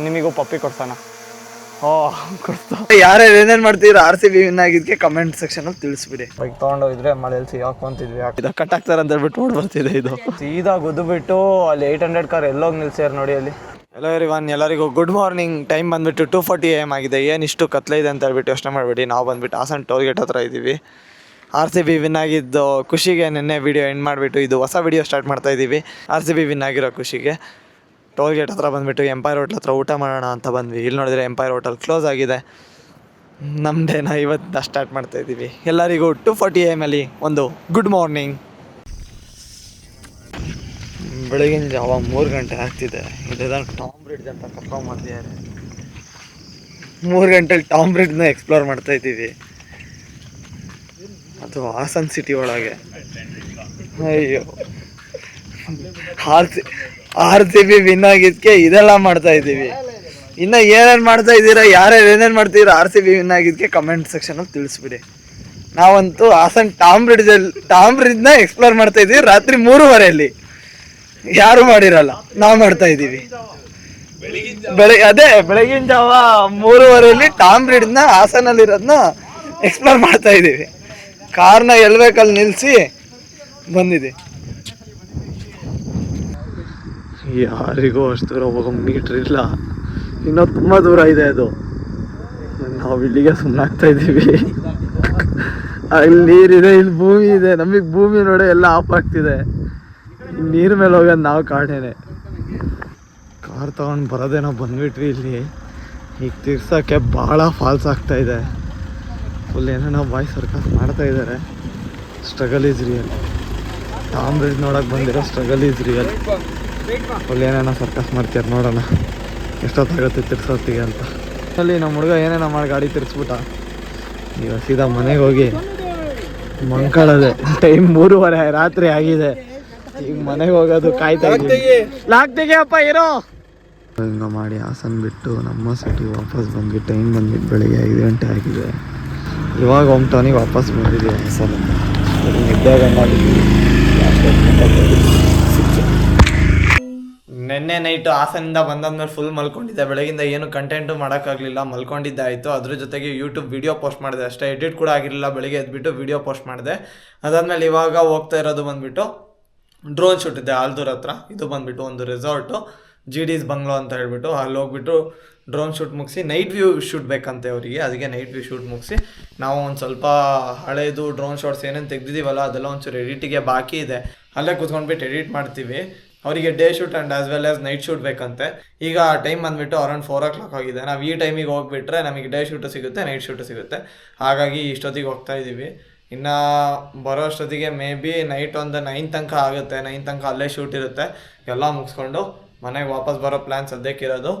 ನಿಮಗೂ ಪಪ್ಪಿ ಕೊಡ್ಸೋಣ. ಯಾರ್ಯಾರು ಏನೇನು ಮಾಡ್ತೀರಾ RCB ವಿನ್ ಆಗಿದ್ದಕ್ಕೆ ಕಮೆಂಟ್ ಸೆಕ್ಷನಲ್ಲಿ ತಿಳಿಸ್ಬಿಡಿ. ಬೈಕ್ ತೊಗೊಂಡೋಗಿದ್ರೆ ಮಳೆಯಲ್ಲಿ ಸಿಗಾಕೊಂತಿದ್ವಿ. ಇದು ಕಟ್ ಆಗ್ತಾರೆ ಅಂತ ಹೇಳ್ಬಿಟ್ಟು ಓಡ್ ಬರ್ತಿದೆ. ಇದು ಸೀದಾ ಗುದ್ದುಬಿಟ್ಟು ಅಲ್ಲಿ 800 ಕಾರ್ ಎಲ್ಲೋಗಿ ನಿಲ್ಸ್ಯಾರ ನೋಡಿ ಅಲ್ಲಿ. ಎಲ್ಲೋ ಎಲ್ಲರಿಗೂ ಗುಡ್ ಮಾರ್ನಿಂಗ್. ಟೈಮ್ ಬಂದುಬಿಟ್ಟು 2:40 AM ಆಗಿದೆ. ಏನು ಇಷ್ಟು ಕತ್ಲೆ ಇದೆ ಅಂತ ಹೇಳ್ಬಿಟ್ಟು ಯೋಚನೆ ಮಾಡಬೇಡಿ. ನಾವು ಬಂದುಬಿಟ್ಟು ಹಾಸನ್ ಟೋಲ್ ಗೇಟ್ ಹತ್ರ ಇದ್ದೀವಿ. RCB ವಿನ್ ಆಗಿದ್ದು ಖುಷಿಗೆ ನಿನ್ನೆ ವೀಡಿಯೋ ಎಂಡ್ ಮಾಡಿಬಿಟ್ಟು ಇದು ಹೊಸ ವೀಡಿಯೋ ಸ್ಟಾರ್ಟ್ ಮಾಡ್ತಾ ಇದ್ದೀವಿ. RCB ವಿನ್ ಆಗಿರೋ ಖುಷಿಗೆ ಟೋಲ್ ಗೇಟ್ ಹತ್ರ ಬಂದುಬಿಟ್ಟು ಎಂಪೈರ್ ಹೋಟ್ಲ್ ಹತ್ರ ಊಟ ಮಾಡೋಣ ಅಂತ ಬಂದ್ವಿ. ಇಲ್ಲಿ ನೋಡಿದ್ರೆ ಎಂಪೈರ್ ಹೋಟೆಲ್ ಕ್ಲೋಸ್ ಆಗಿದೆ. ನಮ್ಮ ಡೇನ ಇವತ್ತು ಸ್ಟಾರ್ಟ್ ಮಾಡ್ತಾ ಇದ್ದೀವಿ. ಎಲ್ಲರಿಗೂ 2:40 AM ಅಲ್ಲಿ ಒಂದು ಗುಡ್ ಮಾರ್ನಿಂಗ್. ಬೆಳಗಿನ ಜಾವ 3 ಗಂಟೆ ಆಗ್ತಿದೆ. ಇದೆಲ್ಲ ಟಾಮ್ ಬ್ರಿಡ್ಜ್ ಅಂತ ಕರ್ಕೊಂಬಂದಿದ್ದಾರೆ. 3 ಗಂಟೆಲಿ ಟಾಮ್ ಬ್ರಿಡ್ಜ್ನ ಎಕ್ಸ್ಪ್ಲೋರ್ ಮಾಡ್ತಾ ಇದ್ದೀವಿ. ಅದು ಹಾಸನ್ ಸಿಟಿ ಒಳಗೆ. ಅಯ್ಯೋ, RCB ವಿನ್ ಆಗಿದ್ದಕ್ಕೆ ಇದೆಲ್ಲ ಮಾಡ್ತಾ ಇದ್ದೀವಿ. ಇನ್ನು ಏನೇನು ಮಾಡ್ತಾ ಇದ್ದೀರಾ, ಯಾರ್ಯಾರು ಏನೇನು ಮಾಡ್ತೀರಾ RCB ವಿನ್ ಆಗಿದ್ದಕ್ಕೆ ಕಮೆಂಟ್ ಸೆಕ್ಷನಲ್ಲಿ ತಿಳಿಸ್ಬಿಡಿ. ನಾವಂತೂ ಹಾಸನ್ ಟಾಮ್ ಬ್ರಿಡ್ಜ್ನ ಎಕ್ಸ್ಪ್ಲೋರ್ ಮಾಡ್ತಾ ಇದ್ದೀವಿ. ರಾತ್ರಿ 3:30 ಯಾರು ಮಾಡಿರಲ್ಲ, ನಾವು ಮಾಡ್ತಾ ಇದ್ದೀವಿ. ಬೆಳಗಿನ ಜಾವ 3:30 ಟಾಮ್ ಬ್ರಿಡ್ಜ್ನ ಹಾಸನಲ್ಲಿರೋದನ್ನ ಎಕ್ಸ್ಪ್ಲೋರ್ ಮಾಡ್ತಾ ಇದ್ದೀವಿ. ಕಾರ್ನ ಎಲ್ಲಿ ಬೇಕಲ್ಲಿ ನಿಲ್ಲಿಸಿ ಬಂದಿದೆ. ಯಾರಿಗೂ ಅಷ್ಟು ದೂರ ಹೋಗೋ ಮೀಟ್ರ್ ಇಲ್ಲ, ಇನ್ನೂ ತುಂಬ ದೂರ ಇದೆ ಅದು. ನಾವು ಇಲ್ಲಿಗೆ ಸುಮ್ಮನಾಗ್ತಾ ಇದ್ದೀವಿ. ಅಲ್ಲಿ ನೀರಿದೆ, ಇಲ್ಲಿ ಭೂಮಿ ಇದೆ. ನಮಗೆ ಭೂಮಿ ನೋಡಿ ಎಲ್ಲ ಆಫ್ ಆಗ್ತಿದೆ. ನೀರು ಮೇಲೆ ಹೋಗೋದು ನಾವು ಕಾಡೇನೆ. ಕಾರ್ ತೊಗೊಂಡು ಬರೋದೇನೋ ಬಂದ್ಬಿಟ್ವಿ. ಇಲ್ಲಿ ಈಗ ತಿರ್ಸೋಕ್ಕೆ ಭಾಳ ಫಾಲ್ಸ್ ಆಗ್ತಾಯಿದೆ. ಫುಲ್ ಏನೇನೋ ಬಾಯ್ ಸರ್ಕಸ್ ಮಾಡ್ತಾ ಇದ್ದಾರೆ. Struggle is real. Tom bridge ನೋಡೋಕೆ ಬಂದಿರೋ ಸ್ಟ್ರಗಲ್ ಈಸ್ ರಿಯಲ್. ಫುಲ್ ಏನೇನೋ ಸರ್ಕಸ್ ಮಾಡ್ತಾರೆ. ನೋಡೋಣ ಎಷ್ಟೊತ್ತಾಗುತ್ತೆ ತಿರ್ಸೋತ್ತಿಗೆ ಅಂತ. ಅಲ್ಲಿ ನಮ್ಮ ಹುಡುಗ ಏನೇನೋ ಮಾಡಿ ಗಾಡಿ ತಿರ್ಸ್ಬಿಟ್ಟ. ಈಗ ಸೀದಾ ಮನೆಗೆ ಹೋಗಿ ಮಂಕಳದೆ. ಟೈಮ್ 3:30 ರಾತ್ರಿ ಆಗಿದೆ. ಈಗ ಮನೆಗೆ ಹೋಗೋದು ಕಾಯ್ತಾ ಇದ್ದೀವಿ. ಲಾಕ್ತಿಗೆ ಅಪ್ಪ ಇರೋ ಹಿಂಗೆ ಮಾಡಿ ಹಾಸನ್ ಬಿಟ್ಟು ನಮ್ಮ ಸಿಟಿ ವಾಪಸ್ ಬಂದ್ವಿ. ಟೈಮ್ ಬಂದ್ಬಿಟ್ಟು ಬೆಳಿಗ್ಗೆ 5 ಗಂಟೆ ಆಗಿದೆ. ಇವಾಗ ಹೋಮ್ ಟೌನಿಗೆ ವಾಪಸ್ ಬಂದಿದ್ದೀವಿ. ಹಾಸನಿಂದ ನಿದ್ದೆ ಮಾಡಿದ್ದೀವಿ. ನಿನ್ನೆ ನೈಟು ಹಾಸನಿಂದ ಬಂದಾದ್ಮೇಲೆ ಫುಲ್ ಮಲ್ಕೊಂಡಿದ್ದೆ. ಬೆಳಗಿಂದ ಏನು ಕಂಟೆಂಟು ಮಾಡೋಕ್ಕಾಗಲಿಲ್ಲ, ಮಲ್ಕೊಂಡಿದ್ದೆ ಆಯಿತು. ಅದ್ರ ಜೊತೆಗೆ ಯೂಟ್ಯೂಬ್ ವೀಡಿಯೋ ಪೋಸ್ಟ್ ಮಾಡಿದೆ ಅಷ್ಟೇ. ಎಡಿಟ್ ಕೂಡ ಆಗಿರಲಿಲ್ಲ. ಬೆಳಗ್ಗೆ ಎದ್ಬಿಟ್ಟು ವೀಡಿಯೋ ಪೋಸ್ಟ್ ಮಾಡಿದೆ. ಅದಾದಮೇಲೆ ಇವಾಗ ಹೋಗ್ತಾ ಇರೋದು ಬಂದುಬಿಟ್ಟು ಡ್ರೋನ್ ಶೂಟ್ ಇದೆ ಆಲ್ದೂರ್ ಹತ್ರ. ಇದು ಬಂದುಬಿಟ್ಟು ಒಂದು ರೆಸಾರ್ಟು, GD's ಬಂಗ್ಲೋ ಅಂತ ಹೇಳ್ಬಿಟ್ಟು ಅಲ್ಲಿ ಹೋಗ್ಬಿಟ್ಟು ಡ್ರೋನ್ ಶೂಟ್ ಮುಗಿಸಿ ನೈಟ್ ವ್ಯೂ ಶೂಟ್ ಬೇಕಂತೆ ಅವರಿಗೆ. ಅದಕ್ಕೆ ನೈಟ್ ವ್ಯೂ ಶೂಟ್ ಮುಗಿಸಿ ನಾವು ಒಂದು ಸ್ವಲ್ಪ ಹಳೇದು ಡ್ರೋನ್ ಶಾಟ್ಸ್ ಏನೇನು ತೆಗ್ದಿದ್ದೀವಲ್ಲ ಅದೆಲ್ಲ ಒಂಚೂರು ಎಡಿಟಿಗೆ ಬಾಕಿ ಇದೆ. ಅಲ್ಲೇ ಕೂತ್ಕೊಂಡ್ಬಿಟ್ಟು ಎಡಿಟ್ ಮಾಡ್ತೀವಿ. ಅವರಿಗೆ day shoot and as well as night shoot ಬೇಕಂತೆ. ಈಗ ಟೈಮ್ ಬಂದುಬಿಟ್ಟು ಅರೌಂಡ್ 4 o'clock ಆಗಿದೆ. ನಾವು ಈ ಟೈಮಿಗೆ ಹೋಗ್ಬಿಟ್ರೆ ನಮಗೆ ಡೇ ಶೂಟು ಸಿಗುತ್ತೆ, ನೈಟ್ ಶೂಟು ಸಿಗುತ್ತೆ. ಹಾಗಾಗಿ ಇಷ್ಟೊತ್ತಿಗೆ ಹೋಗ್ತಾ ಇದ್ದೀವಿ. ಇನ್ನು ಬರೋ ಅಷ್ಟೊತ್ತಿಗೆ ಮೇ ಬಿ ನೈಟ್ ಒಂದು 9 ತನಕ ಆಗುತ್ತೆ. 9 ತನಕ ಅಲ್ಲೇ ಶೂಟ್ ಇರುತ್ತೆ. ಎಲ್ಲ ಮುಗಿಸ್ಕೊಂಡು ಮನೆಗೆ ವಾಪಸ್ ಬರೋ ಪ್ಲ್ಯಾನ್ ಸದ್ಯಕ್ಕಿರೋದು.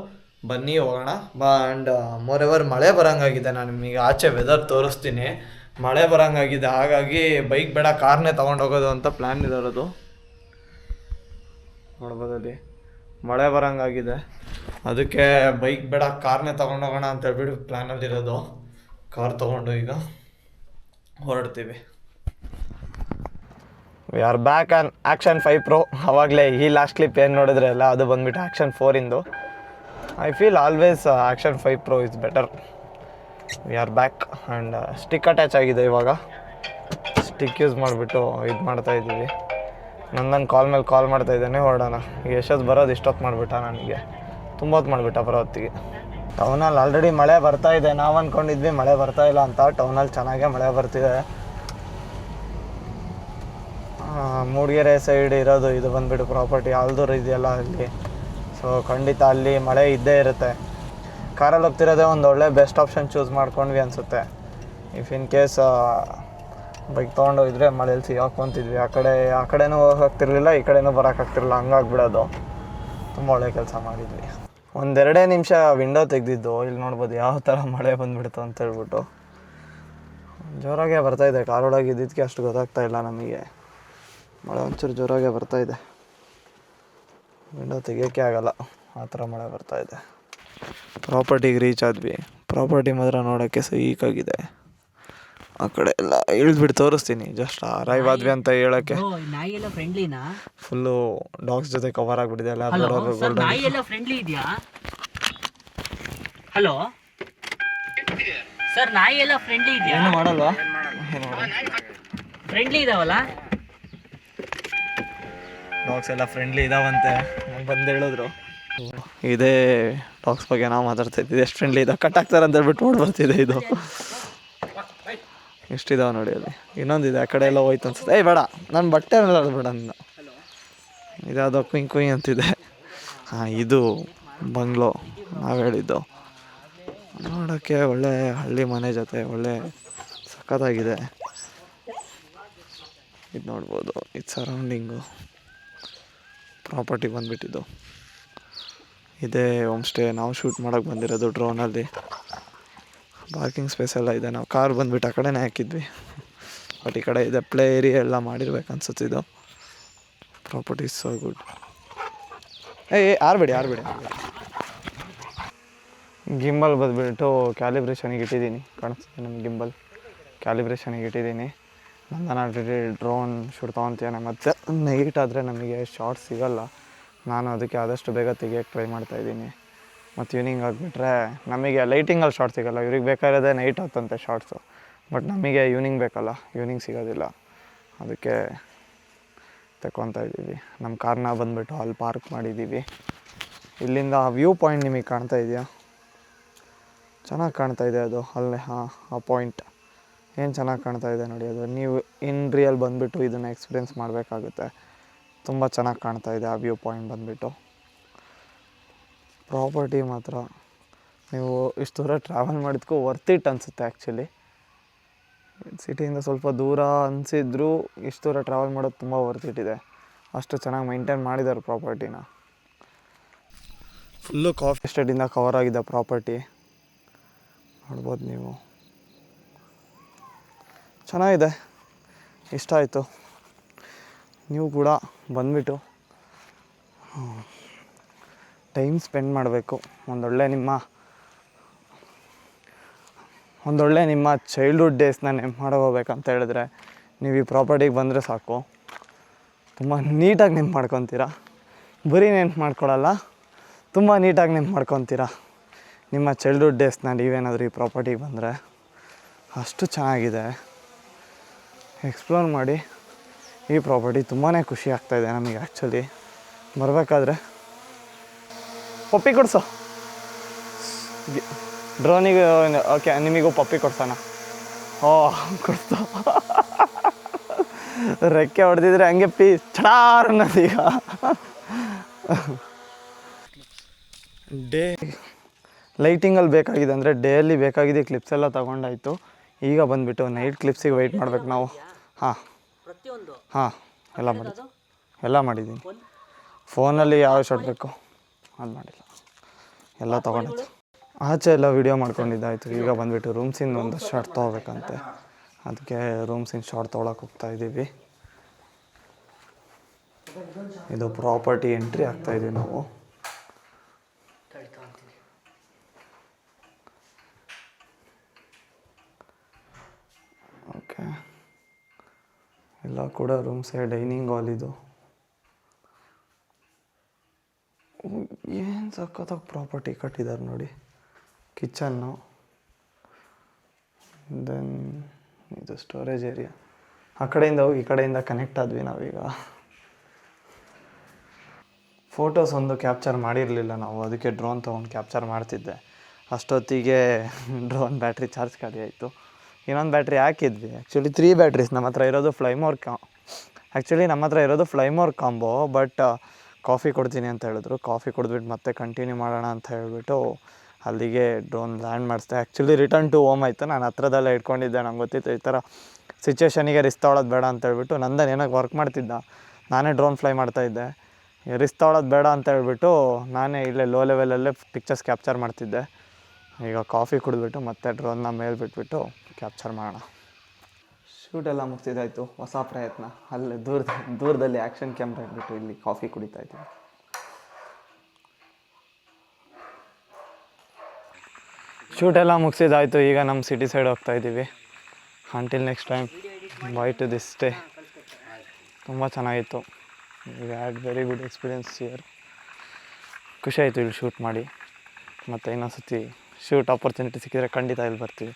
ಬನ್ನಿ ಹೋಗೋಣ. ಆ್ಯಂಡ್ ಮೋರೆವರ್ ಮಳೆ ಬರೋಂಗಾಗಿದೆ. ನಾನು ನಿಮಗೆ ಆಚೆ ವೆದರ್ ತೋರಿಸ್ತೀನಿ. ಮಳೆ ಬರೋಂಗಾಗಿದೆ. ಹಾಗಾಗಿ ಬೈಕ್ ಬೇಡ ಕಾರ್ನೇ ತೊಗೊಂಡೋಗೋದು ಅಂತ ಪ್ಲ್ಯಾನ್ ಇರೋದು. ನೋಡ್ಬೋದಲ್ಲಿ ಮಳೆ ಬರೋಂಗಾಗಿದೆ. ಅದಕ್ಕೆ ಬೈಕ್ ಬೇಡ ಕಾರ್ನೇ ತೊಗೊಂಡೋಗೋಣ ಅಂತ ಹೇಳ್ಬಿಟ್ಟು ಪ್ಲ್ಯಾನಲ್ಲಿರೋದು. ಕಾರ್ ತೊಗೊಂಡು ಈಗ ಹೊರಡ್ತೀವಿ. We are back on action 5 Pro. ಆವಾಗಲೇ ಈ ಲಾಸ್ಟ್ ಕ್ಲಿಪ್ ಏನು ನೋಡಿದ್ರೆ ಅಲ್ಲ, ಅದು ಬಂದುಬಿಟ್ಟು action 4 I feel always action 5 Pro is better. V are back and stick attach ಆಗಿದೆ. ಇವಾಗ ಸ್ಟಿಕ್ ಯೂಸ್ ಮಾಡಿಬಿಟ್ಟು ಇದು ಮಾಡ್ತಾಯಿದ್ದೀವಿ. ನಂದನ್ನು ಕಾಲ್ ಮೇಲೆ ಕಾಲ್ ಮಾಡ್ತಾಯಿದ್ದಾನೆ. ಹೊರಡೋಣ. ಈಗ ಎಷ್ಟೊತ್ತು ಬರೋದು ಇಷ್ಟೊತ್ತು ಮಾಡಿಬಿಟ್ಟ. ನನಗೆ ತುಂಬ ಹೊತ್ತು ಮಾಡಿಬಿಟ್ಟ ಬರೋ ಹೊತ್ತಿಗೆ. ಟೌನಲ್ಲಿ ಆಲ್ರೆಡಿ ಮಳೆ ಬರ್ತಾಯಿದೆ. ನಾವು ಅಂದ್ಕೊಂಡಿದ್ವಿ ಮಳೆ ಬರ್ತಾಯಿಲ್ಲ ಅಂತ. ಟೌನಲ್ಲಿ ಚೆನ್ನಾಗೇ ಮಳೆ ಬರ್ತಿದೆ. ಮೂಡಿಗೆರೆ ಸೈಡ್ ಇರೋದು ಇದು ಬಂದುಬಿಟ್ಟು ಪ್ರಾಪರ್ಟಿ ಆಲ್ದೂರು ಇದೆಯಲ್ಲ ಅಲ್ಲಿ. ಸೊ ಖಂಡಿತ ಅಲ್ಲಿ ಮಳೆ ಇದ್ದೇ ಇರುತ್ತೆ. ಕಾರಲ್ಲಿ ಹೋಗ್ತಿರೋದೇ ಒಂದು ಒಳ್ಳೆ ಬೆಸ್ಟ್ ಆಪ್ಷನ್ ಚೂಸ್ ಮಾಡ್ಕೊಂಡ್ವಿ ಅನಿಸುತ್ತೆ. ಇಫ್ ಇನ್ ಕೇಸ್ ಬೈಕ್ ತೊಗೊಂಡೋಗಿದ್ರೆ ಮಳೆಯಲ್ಲಿ ಸಿಗಾಕೊಂತಿದ್ವಿ. ಆ ಕಡೆನೂ ಹೋಗ್ತಿರ್ಲಿಲ್ಲ, ಈ ಕಡೆನೂ ಬರೋಕ್ಕಾಗ್ತಿರಲಿಲ್ಲ. ಹಂಗಾಗ್ಬಿಡೋದು. ತುಂಬ ಒಳ್ಳೆ ಕೆಲಸ ಮಾಡಿದ್ವಿ. 1-2 ನಿಮಿಷ ವಿಂಡೋ ತೆಗೆದಿದ್ದು. ಇಲ್ಲಿ ನೋಡ್ಬೋದು ಯಾವ ಥರ ಮಳೆ ಬಂದುಬಿಡ್ತು ಅಂತೇಳ್ಬಿಟ್ಟು. ಜೋರಾಗೇ ಬರ್ತಾಯಿದೆ. ಕಾರೊಳಗೆ ಇದ್ದಿದ್ದಕ್ಕೆ ಅಷ್ಟು ಗೊತ್ತಾಗ್ತಾಯಿಲ್ಲ ನಮಗೆ. ಮಳೆ ಒಂಚೂರು ಜೋರಾಗೇ ಬರ್ತಾಯಿದೆ. ವಿಂಡೋ ತೆಗಿಯೋಕ್ಕೆ ಆಗಲ್ಲ, ಆ ಥರ ಮಳೆ ಬರ್ತಾಯಿದೆ. ಪ್ರಾಪರ್ಟಿಗೆ ರೀಚ್ ಆದ್ವಿ. ಪ್ರಾಪರ್ಟಿ ಮಾತ್ರ ನೋಡೋಕ್ಕೆ ಸೈಕಾಗಿದೆ. ಆ ಕಡೆ ಎಲ್ಲ ಇಳಿದ್ಬಿಟ್ಟು ತೋರಿಸ್ತೀನಿ. ಜಸ್ಟ್ ಅರೈವ್ ಆದ್ವಿ ಅಂತ ಹೇಳೋಕ್ಕೆ. ಫುಲ್ಲು ಡಾಗ್ಸ್ ಜೊತೆ ಕವರ್ ಆಗಿಬಿಟ್ಟಿದೆ ಎಲ್ಲ. ಹಲೋ ಸರ್, ನಾಯಿ ಎಲ್ಲ ಫ್ರೆಂಡ್ಲಿ ಇದೆಯಾ? ಏನು ಮಾಡಲ್ವಾ? ಫ್ರೆಂಡ್ಲಿ ಇದಾವಲ್ಲ? ಡಾಗ್ಸ್ ಎಲ್ಲ ಫ್ರೆಂಡ್ಲಿ ಇದಾವಂತೆ, ಬಂದು ಹೇಳಿದ್ರು. ಇದೇ ಡಾಗ್ಸ್ ಬಗ್ಗೆ ನಾವು ಮಾತಾಡ್ತಾ ಇದ್ದಿದ್ದು, ಎಷ್ಟು ಫ್ರೆಂಡ್ಲಿ ಇದಾವೆ, ಕಟ್ ಆಗ್ತಾರೆ ಅಂತ ಹೇಳ್ಬಿಟ್ಟು ನೋಡಿ ಬರ್ತಿದೆ ಇದು. ಎಷ್ಟಿದಾವೆ ನೋಡಿ ಅಲ್ಲಿ. ಇನ್ನೊಂದಿದೆ ಆ ಕಡೆ ಎಲ್ಲ ಹೋಯ್ತು ಅನ್ಸುತ್ತೆ. ಏಯ್ ಬೇಡ, ನಾನು ಬಟ್ಟೆ ಮೇಲೆ ಬೇಡ ನಿನ್ನ. ಇದಾದ ಕುಯ್ ಕುಯ್ ಅಂತಿದೆ. ಹಾಂ, ಇದು ಬಂಗ್ಲೋ ನಾವು ಹೇಳಿದ್ದು. ನೋಡೋಕ್ಕೆ ಒಳ್ಳೆ ಹಳ್ಳಿ ಮನೆ ಜೊತೆ ಒಳ್ಳೆ ಸಖತ್ತಾಗಿದೆ. ಇದು ನೋಡ್ಬೋದು, ಇದು ಸರೌಂಡಿಂಗು ಪ್ರಾಪರ್ಟಿ ಬಂದುಬಿಟ್ಟಿದ್ದು. ಇದೇ ಹೋಮ್ ಸ್ಟೇ ನಾವು ಶೂಟ್ ಮಾಡೋಕ್ಕೆ ಬಂದಿರೋದು ಡ್ರೋನಲ್ಲಿ. ಪಾರ್ಕಿಂಗ್ ಸ್ಪೇಸ್ ಎಲ್ಲ ಇದೆ. ನಾವು ಕಾರ್ ಬಂದುಬಿಟ್ಟು ಆ ಕಡೆನೇ ಹಾಕಿದ್ವಿ, ಬಟ್ ಈ ಕಡೆ ಇದೆ ಪ್ಲೇ ಏರಿಯಾ ಎಲ್ಲ ಮಾಡಿರ್ಬೇಕು ಅನ್ಸುತ್ತಿದ್ದು. Property so good. ಆರ್ಬೇಡಿ. ಗಿಂಬಲ್ ಬಂದುಬಿಟ್ಟು ಕ್ಯಾಲಿಬ್ರೇಷನಿಗೆ ಇಟ್ಟಿದ್ದೀನಿ, ಕಾಣಿಸ್ತೀನಿ ನಮ್ಮ ಗಿಂಬಲ್ ಕ್ಯಾಲಿಬ್ರೇಷನಿಗೆ ಇಟ್ಟಿದ್ದೀನಿ. ನಂದನ ಡ್ರೋನ್ ಶೂಟ್ ತೊಗೊತಾನೆ, ಮತ್ತು ನೈಟ್ ಆದರೆ ನಮಗೆ ಶಾರ್ಟ್ಸ್ ಸಿಗೋಲ್ಲ. ನಾನು ಅದಕ್ಕೆ ಆದಷ್ಟು ಬೇಗ ತೆಗಿಯೋಕ್ಕೆ ಟ್ರೈ ಮಾಡ್ತಾಯಿದ್ದೀನಿ. ಮತ್ತು ಈವ್ನಿಂಗ್ ಆಗಿಬಿಟ್ರೆ ನಮಗೆ ಲೈಟಿಂಗಲ್ಲಿ ಶಾರ್ಟ್ ಸಿಗೋಲ್ಲ. ಇವ್ರಿಗೆ ಬೇಕಾಗಿರೋದೇ ನೈಟ್ ಹೊತ್ತಂತೆ ಶಾರ್ಟ್ಸು, ಬಟ್ ನಮಗೆ ಈವ್ನಿಂಗ್ ಬೇಕಲ್ಲ, ಈವ್ನಿಂಗ್ ಸಿಗೋದಿಲ್ಲ. ಅದಕ್ಕೆ ತಗೊತಾ ಇದ್ದೀವಿ. ನಮ್ಮ ಕಾರ್ನ ಬಂದುಬಿಟ್ಟು ಅಲ್ಲಿ ಪಾರ್ಕ್ ಮಾಡಿದ್ದೀವಿ. ಇಲ್ಲಿಂದ ವ್ಯೂ ಪಾಯಿಂಟ್ ನಿಮಗೆ ಕಾಣ್ತಾ ಇದೆಯಾ? ಚೆನ್ನಾಗಿ ಕಾಣ್ತಾ ಇದೆ ಅದು ಅಲ್ಲೇ. ಹಾಂ, ಆ ಪಾಯಿಂಟ್ ಏನು ಚೆನ್ನಾಗಿ ಕಾಣ್ತಾ ಇದೆ ನೋಡಿ. ಅದು ನೀವು ಇನ್ ರಿಯಲ್ ಬಂದುಬಿಟ್ಟು ಇದನ್ನು ಎಕ್ಸ್ಪೀರಿಯೆನ್ಸ್ ಮಾಡಬೇಕಾಗುತ್ತೆ. ತುಂಬ ಚೆನ್ನಾಗಿ ಕಾಣ್ತಾ ಇದೆ ಆ ವ್ಯೂ ಪಾಯಿಂಟ್ ಬಂದುಬಿಟ್ಟು. ಪ್ರಾಪರ್ಟಿ ಮಾತ್ರ ನೀವು ಇಷ್ಟು ದೂರ ಟ್ರಾವೆಲ್ ಮಾಡಿದ್ಕೂ ವರ್ತ್ ಇಟ್ ಅನಿಸುತ್ತೆ ಆ್ಯಕ್ಚುಲಿ. ಸಿಟಿಯಿಂದ ಸ್ವಲ್ಪ ದೂರ ಅನಿಸಿದ್ರು ಇಷ್ಟು ದೂರ ಟ್ರಾವೆಲ್ ಮಾಡೋದು ತುಂಬ ವರ್ತ್ ಇಟ್ ಇದೆ. ಅಷ್ಟು ಚೆನ್ನಾಗಿ ಮೈಂಟೈನ್ ಮಾಡಿದ್ದಾರೆ ಪ್ರಾಪರ್ಟಿನ. ಫುಲ್ಲು ಕಾಫಿ ಎಸ್ಟೇಟಿಂದ ಕವರ್ ಆಗಿದೆ ಪ್ರಾಪರ್ಟಿ, ನೋಡ್ಬೋದು ನೀವು. ಚೆನ್ನಾಗಿದೆ, ಇಷ್ಟ ಆಯಿತು. ನೀವು ಕೂಡ ಬಂದುಬಿಟ್ಟು ಟೈಮ್ ಸ್ಪೆಂಡ್ ಮಾಡಬೇಕು. ಒಂದೊಳ್ಳೆ ನಿಮ್ಮ ಚೈಲ್ಡ್ಹುಡ್ ಡೇಸ್ನ ನೆನ್ಪು ಹೋಗ್ಬೇಕಂತ ಹೇಳಿದ್ರೆ ನೀವು ಈ ಪ್ರಾಪರ್ಟಿಗೆ ಬಂದರೆ ಸಾಕು. ತುಂಬ ನೀಟಾಗಿ ನೆನ್ಪು ಮಾಡ್ಕೊತೀರಾ. ಬರೀ ನೆನ್ಪು ಮಾಡ್ಕೊಳ್ಳಲ್ಲ, ತುಂಬ ನೀಟಾಗಿ ನೆನ್ಪು ಮಾಡ್ಕೊತೀರಾ ನಿಮ್ಮ ಚೈಲ್ಡ್ಹುಡ್ ಡೇಸ್ನ ನೀವೇನಾದರೂ ಈ ಪ್ರಾಪರ್ಟಿಗೆ ಬಂದರೆ. ಅಷ್ಟು ಚೆನ್ನಾಗಿದೆ. ಎಕ್ಸ್ಪ್ಲೋರ್ ಮಾಡಿ. ಈ ಪ್ರಾಪರ್ಟಿ ತುಂಬಾ ಖುಷಿ ಆಗ್ತಾಯಿದೆ ನಮಗೆ ಆ್ಯಕ್ಚುಲಿ. ಬರಬೇಕಾದ್ರೆ ಪಪ್ಪಿ ಕೊಡಿಸು ಡ್ರೋನಿಗೆ. ಓಕೆ, ನಿಮಗೂ ಪಪ್ಪಿ ಕೊಡ್ಸೋಣ. ಕೊಡ್ಸು. ರೆಕ್ಕೆ ಹೊಡೆದಿದ್ರೆ ಹಂಗೆ ಚಡಾರ್ ಅನ್ನೋದೀಗ. ಡೇ ಲೈಟಿಂಗಲ್ಲಿ ಬೇಕಾಗಿದೆ ಅಂದರೆ ಡೇಯಲ್ಲಿ ಬೇಕಾಗಿದೆ. ಕ್ಲಿಪ್ಸ್ ಎಲ್ಲ ತೊಗೊಂಡಾಯಿತು. ಈಗ ಬಂದುಬಿಟ್ಟು ನೈಟ್ ಕ್ಲಿಪ್ಸಿಗೆ ವೆಯ್ಟ್ ಮಾಡ್ಬೇಕು ನಾವು. ಹಾಂ, ಎಲ್ಲ ಮಾಡಿದ್ದೀನಿ. ಫೋನಲ್ಲಿ ಯಾವ ಶಾಟ್ ಬೇಕು ಅದು ಮಾಡಿಲ್ಲ, ಎಲ್ಲ ತೊಗೊಂಡಿತ್ತು. ಆಚೆ ಎಲ್ಲ ವೀಡಿಯೋ ಮಾಡ್ಕೊಂಡಿದ್ದಾಯಿತು. ಈಗ ಬಂದುಬಿಟ್ಟು ರೂಮ್ಸಿಂದ ಒಂದು ಶಾರ್ಟ್ ತೊಗೋಬೇಕಂತೆ, ಅದಕ್ಕೆ ರೂಮ್ಸಿಂದ ಶಾರ್ಟ್ ತೊಗೊಳಕ್ಕೆ ಹೋಗ್ತಾಯಿದ್ದೀವಿ. ಇದು ಪ್ರಾಪರ್ಟಿ ಎಂಟ್ರಿ ಆಗ್ತಾಯಿದ್ದೀವಿ ನಾವು. ಓಕೆ, ಎಲ್ಲ ಕೂಡ ರೂಮ್ಸೇ. ಡೈನಿಂಗ್ ಹಾಲ್ ಇದು. ಏನು ಸಖತ್ತಾಗಿ ಪ್ರಾಪರ್ಟಿ ಕಟ್ಟಿದ್ದಾರೆ ನೋಡಿ. ಕಿಚನ್ನು, ದೆನ್ ಇದು ಸ್ಟೋರೇಜ್ ಏರಿಯಾ. ಆ ಕಡೆಯಿಂದ ಹೋಗಿ ಈ ಕಡೆಯಿಂದ ಕನೆಕ್ಟ್ ಆದ್ವಿ ನಾವೀಗ. ಫೋಟೋಸ್ ಒಂದು ಕ್ಯಾಪ್ಚರ್ ಮಾಡಿರಲಿಲ್ಲ ನಾವು, ಅದಕ್ಕೆ ಡ್ರೋನ್ ತೊಗೊಂಡು ಕ್ಯಾಪ್ಚರ್ ಮಾಡ್ತಿದ್ದೆ. ಅಷ್ಟೊತ್ತಿಗೆ ಡ್ರೋನ್ ಬ್ಯಾಟ್ರಿ ಚಾರ್ಜ್ ಖಾಲಿ ಆಯಿತು. ಇನ್ನೊಂದು ಬ್ಯಾಟ್ರಿ ಹಾಕಿದ್ವಿ. ಆ್ಯಕ್ಚುಲಿ 3 ಬ್ಯಾಟ್ರೀಸ್ ನಮ್ಮ ಹತ್ರ ಇರೋದು. ಫ್ಲೈಮೋರ್ ಕಾಂಬೋ. ಬಟ್ ಕಾಫಿ ಕೊಡ್ತೀನಿ ಅಂತ ಹೇಳಿದ್ರು. ಕಾಫಿ ಕುಡಿದ್ಬಿಟ್ಟು ಮತ್ತೆ ಕಂಟಿನ್ಯೂ ಮಾಡೋಣ ಅಂತ ಹೇಳಿಬಿಟ್ಟು ಅಲ್ಲಿಗೆ ಡ್ರೋನ್ ಲ್ಯಾಂಡ್ ಮಾಡಿಸ್ದೆ. ಆ್ಯಕ್ಚುಲಿ ರಿಟರ್ನ್ ಟು ಹೋಮ್ ಆಯಿತು. ನಾನು ಹತ್ರದಲ್ಲೇ ಇಟ್ಕೊಂಡಿದ್ದೆ. ನಂಗೆ ಗೊತ್ತಿತ್ತು ಈ ಥರ ಸಿಚುವೇಷನಿಗೆ ರಿಸ್ಕ್ ತೊಗೊಳೋದು ಬೇಡ ಅಂತ ಹೇಳ್ಬಿಟ್ಟು. ನಂದನ್ ಏನಾಗಿ ವರ್ಕ್ ಮಾಡ್ತಿದ್ದ, ನಾನೇ ಡ್ರೋನ್ ಫ್ಲೈ ಮಾಡ್ತಾಯಿದ್ದೆ. ರಿಸ್ಕ್ ತೊಗೊಳೋದು ಬೇಡ ಅಂತ ಹೇಳ್ಬಿಟ್ಟು ನಾನೇ ಇಲ್ಲೇ ಲೋ ಲೆವೆಲಲ್ಲೇ ಪಿಕ್ಚರ್ಸ್ ಕ್ಯಾಪ್ಚರ್ ಮಾಡ್ತಿದ್ದೆ. ಈಗ ಕಾಫಿ ಕುಡಿದ್ಬಿಟ್ಟು ಮತ್ತೆ ಡ್ರೋನ್ನ ಮೇಲೆ ಬಿಟ್ಬಿಟ್ಟು ಕ್ಯಾಪ್ಚರ್ ಮಾಡೋಣ. ಶೂಟೆಲ್ಲ ಮುಗ್ಸಿದ್ದಾಯಿತು. ಹೊಸ ಪ್ರಯತ್ನ. ಅಲ್ಲೇ ದೂರದಲ್ಲಿ ಆ್ಯಕ್ಷನ್ ಕ್ಯಾಮ್ರಾ ಇಟ್ಬಿಟ್ಟು ಇಲ್ಲಿ ಕಾಫಿ ಕುಡಿತಾಯಿದ್ವಿ. ಶೂಟೆಲ್ಲ ಮುಗಿಸಿದ್ದಾಯಿತು. ಈಗ ನಮ್ಮ ಸಿಟಿ ಸೈಡ್ ಹೋಗ್ತಾಯಿದ್ದೀವಿ. Until next time, by two this stay. ತುಂಬ ಚೆನ್ನಾಗಿತ್ತು. We had very good experience here. ಖುಷಿ ಆಯಿತು ಇಲ್ಲಿ ಶೂಟ್ ಮಾಡಿ. ಮತ್ತು ಇನ್ನೊಂದು ಸತಿ ಶೂಟ್ ಆಪರ್ಚುನಿಟಿ ಸಿಕ್ಕಿದ್ರೆ ಖಂಡಿತ ಇಲ್ಲಿ ಬರ್ತೀವಿ.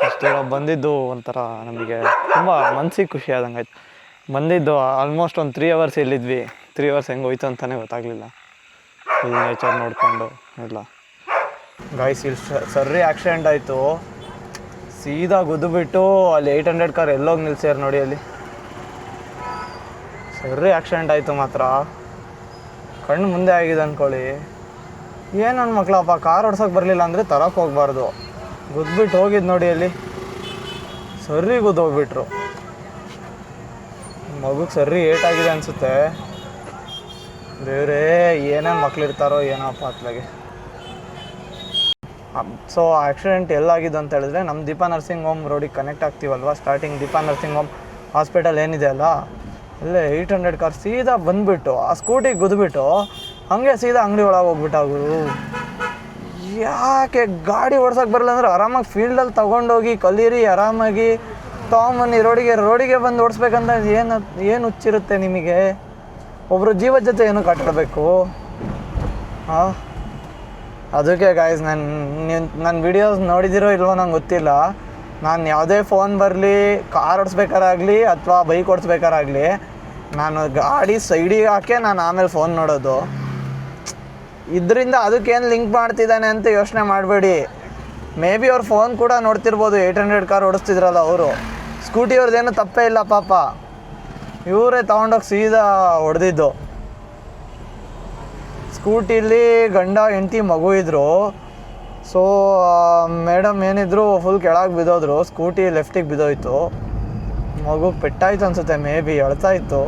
ಅಷ್ಟೇ ಬಂದಿದ್ದು ಒಂಥರ ನಮಗೆ ತುಂಬ ಮನ್ಸಿಗೆ ಖುಷಿ ಆದಂಗೆ ಆಯ್ತು. ಬಂದಿದ್ದು ಆಲ್ಮೋಸ್ಟ್ ಒಂದು 3 hours ಇಲ್ಲಿದ್ವಿ. 3 hours ಹೆಂಗೆ ಹೋಯ್ತು ಅಂತಲೇ ಗೊತ್ತಾಗಲಿಲ್ಲ. ಫುಲ್ ನೇಚರ್ ನೋಡಿಕೊಂಡು ಎಲ್ಲ. ಗಾಯ್ಸ್ ಇಲ್ಲಿ ಸರ್ರಿ ಆಕ್ಸಿಡೆಂಟ್ ಆಯಿತು. ಸೀದಾ ಗುದ್ದುಬಿಟ್ಟು ಅಲ್ಲಿ 800 ಕಾರ್ ಎಲ್ಲೋಗಿ ನಿಲ್ಸ್ಯಾರ ನೋಡಿ ಅಲ್ಲಿ. ಸರ್ರಿ ಆಕ್ಸಿಡೆಂಟ್ ಆಯಿತು ಮಾತ್ರ. ಕಣ್ಣು ಮುಂದೆ ಆಗಿದೆ ಅಂದ್ಕೊಳ್ಳಿ. ಏನು ನನ್ನ ಮಕ್ಕಳಪ್ಪ, ಕಾರ್ ಓಡ್ಸೋಕೆ ಬರಲಿಲ್ಲ ಅಂದರೆ ತರಕ್ಕೆ ಹೋಗ್ಬಾರ್ದು. ಗುದ್ಬಿಟ್ಟು ಹೋಗಿದ್ದು ನೋಡಿ ಅಲ್ಲಿ. ಸರ್ರಿ ಹೋಗ್ಬಿಟ್ರು. ಮಗುಗೆ ಸರ್ರಿ ಏಟಾಗಿದೆ ಅನಿಸುತ್ತೆ. ದೇವ್ರೇ, ಏನೇನು ಮಕ್ಳಿರ್ತಾರೋ ಏನಪ್ಪ ಅತ್ಲಾಗೆ. ಸೊ ಆಕ್ಸಿಡೆಂಟ್ ಎಲ್ಲಾಗಿದೆ ಅಂತ ಹೇಳಿದ್ರೆ ನಮ್ಮ ದೀಪಾ ನರ್ಸಿಂಗ್ ಹೋಮ್ ರೋಡಿಗೆ ಕನೆಕ್ಟ್ ಆಗ್ತೀವಲ್ವ. Starting Deepa nursing home hospital ಏನಿದೆ ಅಲ್ಲ, ಅಲ್ಲೇ 800 ಕಾರ್ ಸೀದಾ ಬಂದುಬಿಟ್ಟು ಆ ಸ್ಕೂಟಿಗೆ ಗುದ್ಬಿಟ್ಟು ಹಾಗೆ ಸೀದಾ ಅಂಗಡಿ ಒಳಗೆ ಹೋಗ್ಬಿಟ್ಟಾಗುರು. ಯಾಕೆ ಗಾಡಿ ಓಡ್ಸೋಕೆ ಬರಲ್ಲ ಅಂದ್ರೆ ಆರಾಮಾಗಿ ಫೀಲ್ಡಲ್ಲಿ ತೊಗೊಂಡೋಗಿ ಕಲೀರಿ, ಆರಾಮಾಗಿ ತೊಗೊಂಬನ್ನಿ ರೋಡಿಗೆ ಬಂದು ಓಡಿಸ್ಬೇಕಂತ ಏನು ಹುಚ್ಚಿರುತ್ತೆ ನಿಮಗೆ? ಒಬ್ಬರು ಜೀವದ ಜೊತೆ ಏನು ಕಟ್ಟಾಡಬೇಕು? ಹಾಂ, ಅದಕ್ಕೆ ಗಾಯ್ಸ್ ನನ್ನ ವಿಡಿಯೋಸ್ ನೋಡಿದಿರೋ ಇಲ್ವೋ ನಂಗೆ ಗೊತ್ತಿಲ್ಲ. ನಾನು ಯಾವುದೇ ಫೋನ್ ಬರಲಿ, ಕಾರ್ ಓಡಿಸ್ಬೇಕಾರಾಗಲಿ ಅಥವಾ ಬೈಕ್ ಓಡಿಸ್ಬೇಕಾರಾಗಲಿ, ನಾನು ಗಾಡಿ ಸೈಡಿಗೆ ಹಾಕಿ ನಾನು ಆಮೇಲೆ ಫೋನ್ ನೋಡೋದು. ಇದರಿಂದ ಅದಕ್ಕೇನು ಲಿಂಕ್ ಮಾಡ್ತಿದ್ದಾನೆ ಅಂತ ಯೋಚನೆ ಮಾಡಬೇಡಿ. ಮೇ ಬಿ ಅವ್ರ ಫೋನ್ ಕೂಡ ನೋಡ್ತಿರ್ಬೋದು. 800 ಕಾರ್ ಓಡಿಸ್ತಿದ್ರಲ್ಲ ಅವರು. ಸ್ಕೂಟಿಯವ್ರದ್ದೇನು ತಪ್ಪೇ ಇಲ್ಲ ಪಾಪ, ಇವರೇ ತೊಗೊಂಡೋಗಿ ಸೀದಾ ಹೊಡೆದಿದ್ದು. ಸ್ಕೂಟಿಲಿ ಗಂಡ ಹೆಂಡತಿ ಮಗು ಇದ್ದರು. ಸೊ ಮೇಡಮ್ ಏನಿದ್ರು ಫುಲ್ ಕೆಳಗೆ ಬಿದ್ದೋದ್ರು. ಸ್ಕೂಟಿ ಲೆಫ್ಟಿಗೆ ಬಿದ್ದೋಯ್ತು. ಮಗು ಪೆಟ್ಟಾಯ್ತು ಅನಿಸುತ್ತೆ, ಮೇ ಬಿ ಅಳ್ತಾ ಇತ್ತು.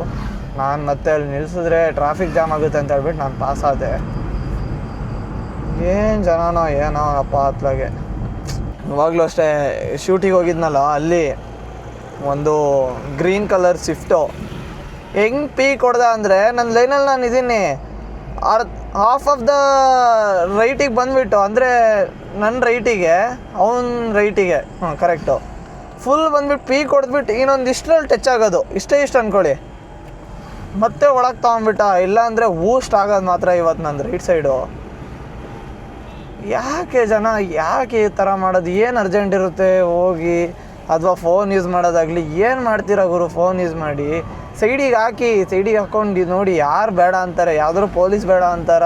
ನಾನು ಮತ್ತೆ ಅಲ್ಲಿ ನಿಲ್ಲಿಸಿದ್ರೆ ಟ್ರಾಫಿಕ್ ಜಾಮ್ ಆಗುತ್ತೆ ಅಂತ ಹೇಳ್ಬಿಟ್ಟು ನಾನು ಪಾಸ್ ಆದೆ. ಏನು ಜನನೋ ಏನೋ ಅಪ್ಪ ಅತ್ಲಾಗೆ. ಇವಾಗಲೂ ಅಷ್ಟೇ ಶೂಟಿಗೆ ಹೋಗಿದ್ನಲ್ಲ, ಅಲ್ಲಿ ಒಂದು ಗ್ರೀನ್ ಕಲರ್ ಸ್ವಿಫ್ಟು ಹೆಂಗೆ ಪೀಕ್ ಹೊಡೆದ ಅಂದರೆ, ನನ್ನ ಲೈನಲ್ಲಿ ನಾನು ಇದ್ದೀನಿ, ಹಾಫ್ ಆಫ್ ದ ರೈಟಿಗೆ ಬಂದುಬಿಟ್ಟು, ಅಂದರೆ ನನ್ನ ರೈಟಿಗೆ ಅವನ ರೈಟಿಗೆ, ಕರೆಕ್ಟು, ಫುಲ್ ಬಂದುಬಿಟ್ಟು ಪೀಕ್ ಹೊಡೆದ್ಬಿಟ್ಟು ಇನ್ನೊಂದು ಇಷ್ಟರಲ್ಲಿ ಟಚ್ ಆಗೋದು, ಇಷ್ಟೇ ಅಂದ್ಕೊಳ್ಳಿ, ಮತ್ತೆ ಒಳಗೆ ತೊಗೊಂಬಿಟ್ಟ. ಇಲ್ಲಾಂದರೆ ವೂಸ್ಟ್ ಆಗೋದು ಮಾತ್ರ ಇವತ್ತು ನನ್ನ ರೈಟ್ ಸೈಡು. ಯಾಕೆ ಜನ ಯಾಕೆ ಈ ಥರ ಮಾಡೋದು? ಏನು ಅರ್ಜೆಂಟ್ ಇರುತ್ತೆ ಹೋಗಿ, ಅಥವಾ ಫೋನ್ ಯೂಸ್ ಮಾಡೋದಾಗಲಿ, ಏನು ಮಾಡ್ತೀರಾ ಗುರು? ಫೋನ್ ಯೂಸ್ ಮಾಡಿ ಸೈಡಿಗೆ ಹಾಕಿ, ಸೈಡಿಗೆ ಹಾಕ್ಕೊಂಡು ನೋಡಿ. ಯಾರು ಬೇಡ ಅಂತಾರೆ? ಯಾವುದಾದ್ರು ಪೊಲೀಸ್ ಬೇಡ ಅಂತಾರ,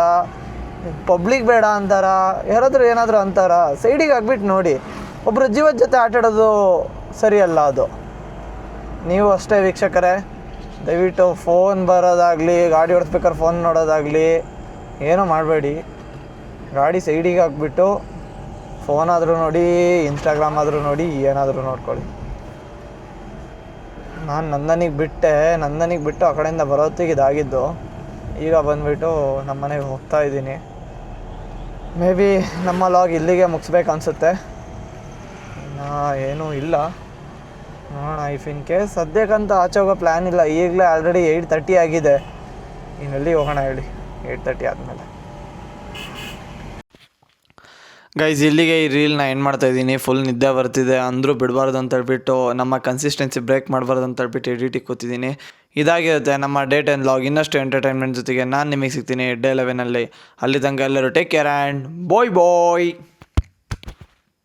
ಪಬ್ಲಿಕ್ ಬೇಡ ಅಂತಾರ, ಯಾರಾದರೂ ಏನಾದರೂ ಅಂತಾರ? ಸೈಡಿಗೆ ಹಾಕ್ಬಿಟ್ಟು ನೋಡಿ. ಒಬ್ಬರು ಜೀವದ ಜೊತೆ ಆಟಾಡೋದು ಸರಿಯಲ್ಲ ಅದು. ನೀವು ಅಷ್ಟೇ ವೀಕ್ಷಕರೇ, ದಯವಿಟ್ಟು ಫೋನ್ ಬರೋದಾಗಲಿ, ಗಾಡಿ ಓಡಿಸ್ಬೇಕಾದ್ರೆ ಫೋನ್ ನೋಡೋದಾಗಲಿ ಏನೂ ಮಾಡಬೇಡಿ. ಗಾಡಿ ಸೈಡಿಗೆ ಹಾಕ್ಬಿಟ್ಟು ಫೋನ್ ಆದರೂ ನೋಡಿ, ಇನ್ಸ್ಟಾಗ್ರಾಮ್ ಆದರೂ ನೋಡಿ, ಏನಾದರೂ ನೋಡ್ಕೊಳ್ಳಿ. ನಾನು ನಂದನಿಗೆ ಬಿಟ್ಟು ಆ ಕಡೆಯಿಂದ ಬರೋತ್ತಿಗೆ ಇದಾಗಿದ್ದು. ಈಗ ಬಂದುಬಿಟ್ಟು ನಮ್ಮ ಮನೆಗೆ ಹೋಗ್ತಾ ಇದ್ದೀನಿ. ಮೇ ಬಿ ನಮ್ಮ ಲಾಗ್ ಇಲ್ಲಿಗೆ ಮುಗಿಸ್ಬೇಕು ಅನಿಸುತ್ತೆ. ಏನೂ ಇಲ್ಲ, ನೋಡೋಣ. ಇಫ್ ಇನ್ ಕೇಸ್ ಸದ್ಯಕ್ಕಂತೂ ಆಚೆ ಹೋಗೋ ಪ್ಲ್ಯಾನ್ ಇಲ್ಲ. ಈಗಲೇ ಆಲ್ರೆಡಿ 8:30 ಆಗಿದೆ. ಇನ್ನೆಲ್ಲಿ ಹೋಗೋಣ ಹೇಳಿ 8:30 ಆದಮೇಲೆ. ಗೈಸ್, ಇಲ್ಲಿಗೆ ಈ ರೀಲ್ನ ಎಂಡ್ ಮಾಡ್ತಾಯಿದ್ದೀನಿ. ಫುಲ್ ನಿದ್ದೆ ಬರ್ತಿದೆ, ಅಂದರೂ ಬಿಡಬಾರ್ದು ಅಂತ ಹೇಳ್ಬಿಟ್ಟು, ನಮ್ಮ ಕನ್ಸಿಸ್ಟೆನ್ಸಿ ಬ್ರೇಕ್ ಮಾಡಬಾರ್ದು ಅಂತ ಹೇಳ್ಬಿಟ್ಟು ಎಡಿಟಿಗೆ ಕೂತಿದ್ದೀನಿ. ಇದಾಗಿರುತ್ತೆ ನಮ್ಮ ಡೇ 10 ಲಾಗ್. ಇನ್ನಷ್ಟು ಎಂಟರ್ಟೈನ್ಮೆಂಟ್ ಜೊತೆಗೆ ನಾನು ನಿಮಗೆ ಸಿಗ್ತೀನಿ ಡೇ 11ಅಲ್ಲಿ. ಅಲ್ಲಿ ತನಕ ಎಲ್ಲರೂ ಟೇಕ್ ಕೇರ್ ಆ್ಯಂಡ್ ಬಾಯ್.